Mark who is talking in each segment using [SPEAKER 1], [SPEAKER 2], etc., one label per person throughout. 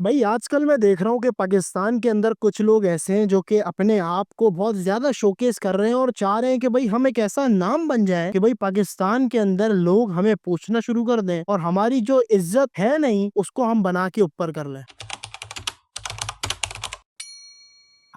[SPEAKER 1] भाई आजकल मैं देख रहा हूँ कि पाकिस्तान के अंदर कुछ लोग ऐसे हैं जो कि अपने आप को बहुत ज्यादा शोकेस कर रहे हैं और चाह रहे हैं कि भाई हम एक ऐसा नाम बन जाए कि भाई पाकिस्तान के अंदर लोग हमें पूछना शुरू कर दें और हमारी जो इज्जत है नहीं उसको हम बना के ऊपर कर लें।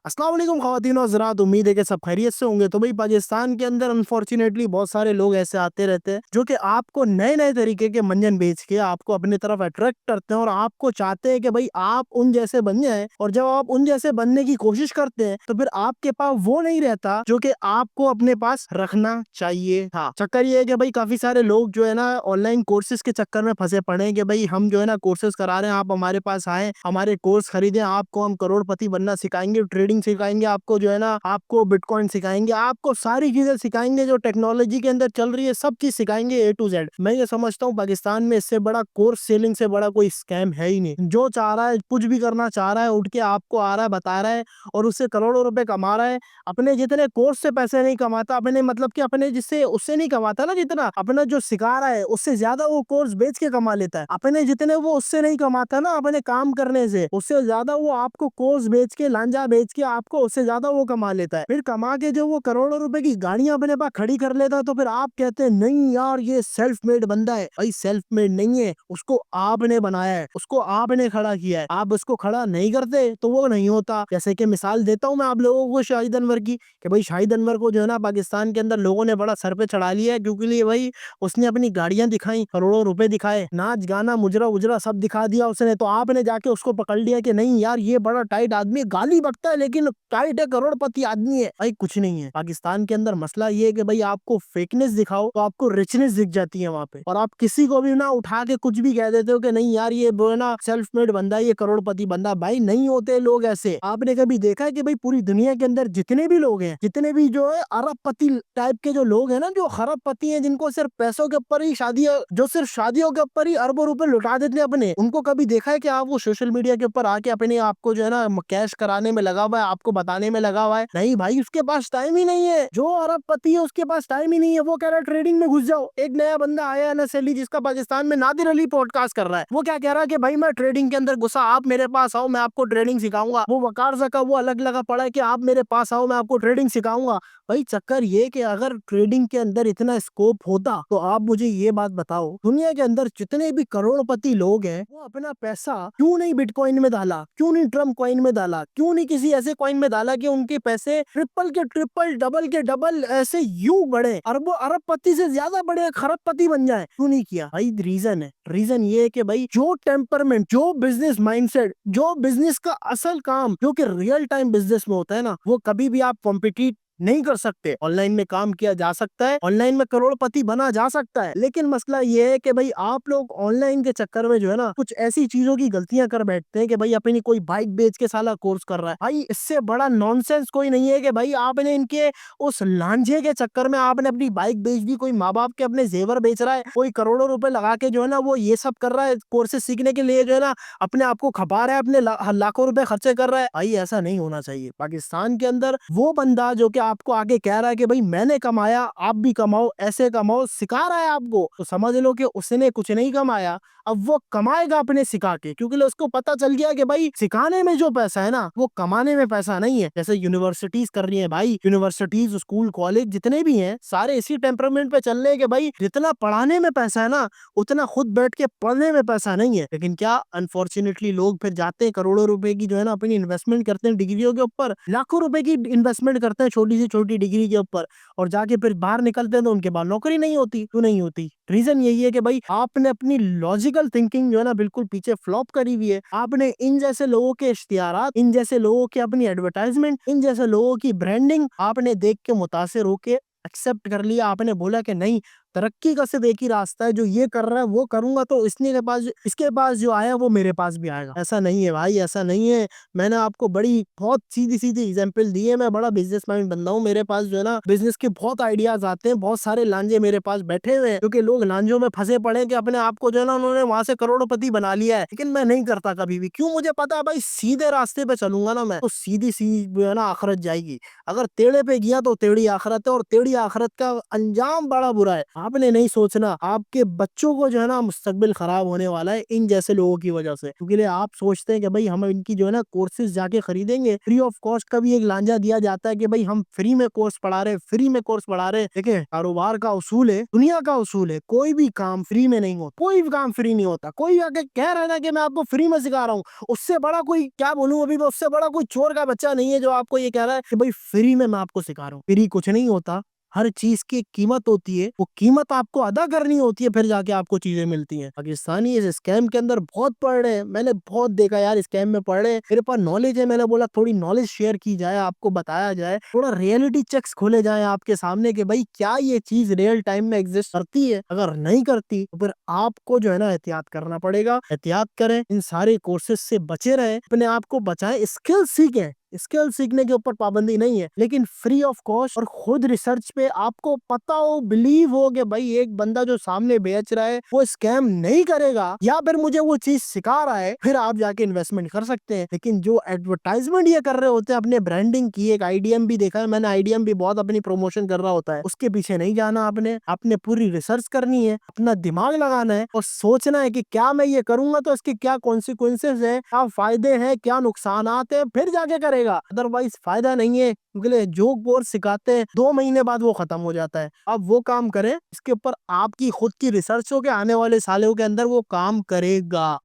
[SPEAKER 1] अस्सलाम वालेकुम ख़वातीन और हज़रात, उम्मीद है कि सब खैरियत से होंगे। तो भाई पाकिस्तान के अंदर अनफॉर्चुनेटली बहुत सारे लोग ऐसे आते रहते हैं जो कि आपको नए नए तरीके के मंजन बेच के आपको अपनी तरफ अट्रैक्ट करते हैं और आपको चाहते हैं कि भाई आप उन जैसे बन जाएं। और जब आप उन जैसे बनने की कोशिश करते हैं तो फिर आपके पास वो नहीं रहता जो कि आपको अपने पास रखना चाहिए था। चक्कर ये है कि भाई काफी सारे लोग जो है ना ऑनलाइन कोर्सेज के चक्कर में फंसे पड़े हैं कि भाई हम जो है ना कोर्सेज करा रहे हैं, आप हमारे पास आए, हमारे कोर्स खरीदें, आपको हम करोड़पति बनना सिखाएंगे, ट्रेडिंग सिखाएंगे, आपको जो है ना आपको बिटकॉइन सिखाएंगे, आपको सारी चीजें सिखाएंगे जो टेक्नोलॉजी के अंदर चल रही है, सब चीज सिखाएंगे ए टू जेड। मैं ये समझता हूँ पाकिस्तान में इससे बड़ा कोर्स सेलिंग से बड़ा कोई स्कैम है ही नहीं। जो चाह रहा है, कुछ भी करना चाह रहा है, उठ के आपको आ रहा है, बता रहा है और उससे करोड़ों रुपए कमा रहा है। अपने जितने कोर्स से पैसे नहीं कमाता, अपने मतलब कि अपने जिससे उससे नहीं कमाता ना, जितना अपना जो सिखा रहा है उससे ज्यादा वो कोर्स बेच के कमा लेता है। अपने जितने वो उससे नहीं कमाता ना अपने काम करने से, उससे ज्यादा वो आपको कोर्स बेच के, लांजा बेच के आपको उससे ज्यादा वो कमा लेता है। फिर कमा के जो वो करोड़ों रुपए की गाड़ियां अपने पास खड़ी कर लेता है तो फिर आप कहते हैं नहीं यार ये सेल्फ मेड बंदा है। भाई सेल्फ मेड नहीं है, उसको आपने बनाया है, उसको आपने खड़ा किया है। आप उसको खड़ा नहीं करते तो वो नहीं होता। जैसे कि मिसाल देता हूँ मैं आप लोगों को शाहिद अनवर की, कि भाई शाहिद अनवर को जो है ना पाकिस्तान के अंदर लोगों ने बड़ा सर पे चढ़ा लिया है क्योंकि लिए भाई उसने अपनी गाड़ियां दिखाई, करोड़ों रुपए दिखाए, नाच गाना मुजरा उजरा सब दिखा दिया उसने। तो आपने जाके उसको पकड़ लिया कि नहीं यार ये बड़ा टाइट आदमी है, गाली बकता है लेकिन टाइट है, करोड़पति आदमी है। भाई कुछ नहीं है। पाकिस्तान के अंदर मसला ये है कि भाई आपको फेकनेस दिखाओ तो आपको रिचनेस दिख जाती है वहां पे, और आप किसी को भी ना उठा के कुछ भी कह देते हो कि नहीं यार ये वो है ना सेल्फ मेड बंदा, ये करोड़पति बंदा। भाई नहीं होते लोग ऐसे। आपने कभी देखा है कि भाई पूरी दुनिया के अंदर जितने भी लोग हैं, जितने भी जो है अरबपति टाइप के जो लोग हैं ना, जो खरबपति हैं, जिनको सिर्फ पैसों के ऊपर ही शादियां, जो सिर्फ शादियों के ऊपर ही अरबों रुपए लुटा देते हैं अपने, उनको कभी देखा है कि आप वो सोशल मीडिया के ऊपर आके अपने आपको जो है ना कैश कराने में लगा हुआ है, आपको बताने में लगा हुआ है? नहीं भाई, उसके पास टाइम ही नहीं है। जो अरबपति है उसके पास टाइम ही नहीं है। वो कह रहा है ट्रेडिंग में घुस जाओ। एक नया बंदा आया है नसेली, जिसका पाकिस्तान में नादिर अली पॉडकास्ट कर रहा है, वो क्या कह रहा है कि भाई मैं ट्रेडिंग के अंदर घुसा, आप मेरे पास आओ, मैं आपको ट्रेडिंग सिखाऊंगा। वो वकार का वो अलग लगा पड़ा है कि आप मेरे पास आओ, मैं आपको ट्रेडिंग सिखाऊंगा। भाई चक्कर ये कि अगर ट्रेडिंग के अंदर इतना स्कोप होता तो आप मुझे ये बात बताओ, दुनिया के अंदर जितने भी करोड़पति लोग हैं वो अपना पैसा क्यों नहीं बिटकॉइन में डाला, क्यों नहीं ट्रम्प कॉइन में डाला, क्यों नहीं किसी ऐसे कॉइन में डाला कि उनके पैसे ट्रिपल के ट्रिपल, डबल के डबल ऐसे यूं बढ़े, अरबों अरबपति से ज्यादा बड़े खरबपति बन जाए? क्यों नहीं किया? भाई रीजन है, रीजन ये है कि भाई जो टेम्परमेंट, जो बिजनेस माइंडसेट, जो बिजनेस का असल काम जो कि रियल टाइम बिजनेस में होता है ना, वो कभी भी आप कॉम्पिटिट नहीं कर सकते। ऑनलाइन में काम किया जा सकता है, ऑनलाइन में करोड़पति बना जा सकता है, लेकिन मसला ये है कि भाई आप लोग ऑनलाइन के चक्कर में जो है ना कुछ ऐसी चीजों की गलतियां कर बैठते हैं कि भाई अपनी कोई बाइक बेच के साला कोर्स कर रहा है। भाई इससे बड़ा नॉनसेंस कोई नहीं है कि भाई आपने इनके उस लांझे के चक्कर में आपने अपनी बाइक बेच दी, कोई माँ बाप के अपने जेवर बेच रहा है, कोई करोड़ों रुपए लगा के जो है ना वो ये सब कर रहा है, कोर्सेज सीखने के लिए जो है ना अपने आप को खपा रहा है, अपने लाखों रुपए खर्चे कर रहा है। भाई ऐसा नहीं होना चाहिए। पाकिस्तान के अंदर वो बंदा जो कि आपको आगे कह रहा है कि भाई मैंने कमाया, आप भी कमाओ, ऐसे कमाओ, सिखा रहा है आपको, तो समझ लो कि उसने कुछ नहीं कमाया, अब वो कमाएगा अपने सिखा के, क्योंकि उसको पता चल गया कि भाई सिखाने में जो पैसा है ना वो कमाने में पैसा नहीं है। जैसे यूनिवर्सिटीज कर रही है भाई, यूनिवर्सिटीज, स्कूल, कॉलेज जितने भी हैं सारे इसी टेम्परामेंट पे चल रहे हैं कि भाई जितना पढ़ाने में पैसा है ना उतना खुद बैठ के पढ़ने में पैसा नहीं है। लेकिन क्या अनफॉर्चुनेटली लोग फिर जाते हैं करोड़ों रुपए की जो है ना अपनी इन्वेस्टमेंट करते हैं डिग्रियों के ऊपर, लाखों रुपए की इन्वेस्टमेंट करते हैं छोटी से छोटी डिग्री के ऊपर, और जाके फिर बाहर निकलते हैं तो उनके पास नौकरी नहीं होती। क्यों नहीं होती? रीजन यही है कि भाई आपने अपनी लॉजिकल थिंकिंग जो है ना बिल्कुल पीछे फ्लॉप करी हुई है। आपने इन जैसे लोगों के इश्तिहारात, इन जैसे लोगों की अपनी एडवर्टाइजमेंट, इन जैसे लोगों की ब्रांडिंग आपने देख के मुतासिर होके एक्सेप्ट कर लिया। आपने बोला कि नहीं, तरक्की का सिर्फ एक ही रास्ता है, जो ये कर रहा है वो करूंगा तो इसके पास जो आया वो मेरे पास भी आएगा। ऐसा नहीं है भाई, ऐसा नहीं है। मैंने आपको बड़ी बहुत सीधी सीधी एग्जांपल दी है। मैं बड़ा बिजनेसमैन बंदा हूँ, मेरे पास जो है ना बिजनेस के बहुत आइडियाज आते हैं, बहुत सारे लांझे मेरे पास बैठे हुए हैं, क्योंकि लोग लांझों में फंसे पड़े हैं कि अपने आप को जो है ना उन्होंने वहां से करोड़पति बना लिया है। लेकिन मैं नहीं करता कभी भी। क्यों? मुझे पता है भाई सीधे रास्ते पे चलूंगा ना मैं तो सीधी सी जो है ना आखिरत जाएगी। अगर टेढ़े पे गया तो टेढ़ी आखिरत है, और टेढ़ी आखिरत का अंजाम बड़ा बुरा है। आपने नहीं सोचना, आपके बच्चों को जो है ना मुस्तकबिल खराब होने वाला है इन जैसे लोगों की वजह से। क्योंकि लिए आप सोचते हैं कि भाई हम इनकी जो है ना कोर्सेज जाके खरीदेंगे, फ्री ऑफ कॉस्ट का भी एक लांछा दिया जाता है कि भाई हम फ्री में कोर्स पढ़ा रहे हैं, फ्री में कोर्स पढ़ा रहे हैं। देखिए, कारोबार का उसूल है, दुनिया का उसूल है, कोई भी काम फ्री में नहीं होता, कोई भी काम फ्री नहीं होता। कोई आके कह रहा है ना कि मैं आपको फ्री में सिखा रहा हूँ, उससे बड़ा कोई क्या बोलूं अभी मैं, उससे बड़ा कोई चोर का बच्चा नहीं है जो आपको ये कह रहा है कि भाई फ्री में मैं आपको सिखा रहा हूँ। फ्री कुछ नहीं होता, हर चीज की एक कीमत होती है, वो कीमत आपको अदा करनी होती है, फिर जाके आपको चीजें मिलती हैं। पाकिस्तानी इस स्कैम के अंदर बहुत पड़ रहे हैं, मैंने बहुत देखा यार, स्कैम में पड़ रहे हैं। मेरे पास नॉलेज है, मैंने बोला थोड़ी नॉलेज शेयर की जाए, आपको बताया जाए, थोड़ा रियलिटी चेक्स खोले जाए आपके सामने कि भाई क्या ये चीज रियल टाइम में एग्जिस्ट करती है। अगर नहीं करती तो फिर आपको जो है ना एहतियात करना पड़ेगा। एहतियात करें, इन सारे कोर्सेज से बचे रहें, अपने आप को बचाएं, स्किल सीखें। स्किल सीखने के ऊपर पाबंदी नहीं है, लेकिन फ्री ऑफ कॉस्ट और खुद रिसर्च पे आपको पता हो, बिलीव हो कि भाई एक बंदा जो सामने बेच रहा है वो स्कैम नहीं करेगा या फिर मुझे वो चीज सिखा रहा है, फिर आप जाके इन्वेस्टमेंट कर सकते हैं। लेकिन जो एडवर्टाइजमेंट ये कर रहे होते हैं अपने ब्रांडिंग की, एक आईडीएम भी देखा है मैंने, आईडीएम भी बहुत अपनी प्रमोशन कर रहा होता है, उसके पीछे नहीं जाना। आपने पूरी रिसर्च करनी है, अपना दिमाग लगाना है और सोचना है कि क्या मैं ये करूंगा तो इसके क्या कॉन्सिक्वेंसेज है, क्या फायदे हैं, क्या नुकसान है, फिर जाके करेगा। अदरवाइज फायदा नहीं है, क्योंकि जो कोर्स सिखाते हैं 2 महीने बाद वो खत्म हो जाता है। अब वो काम करें इसके ऊपर आपकी खुद की रिसर्च हो के आने वाले सालों के अंदर वो काम करेगा।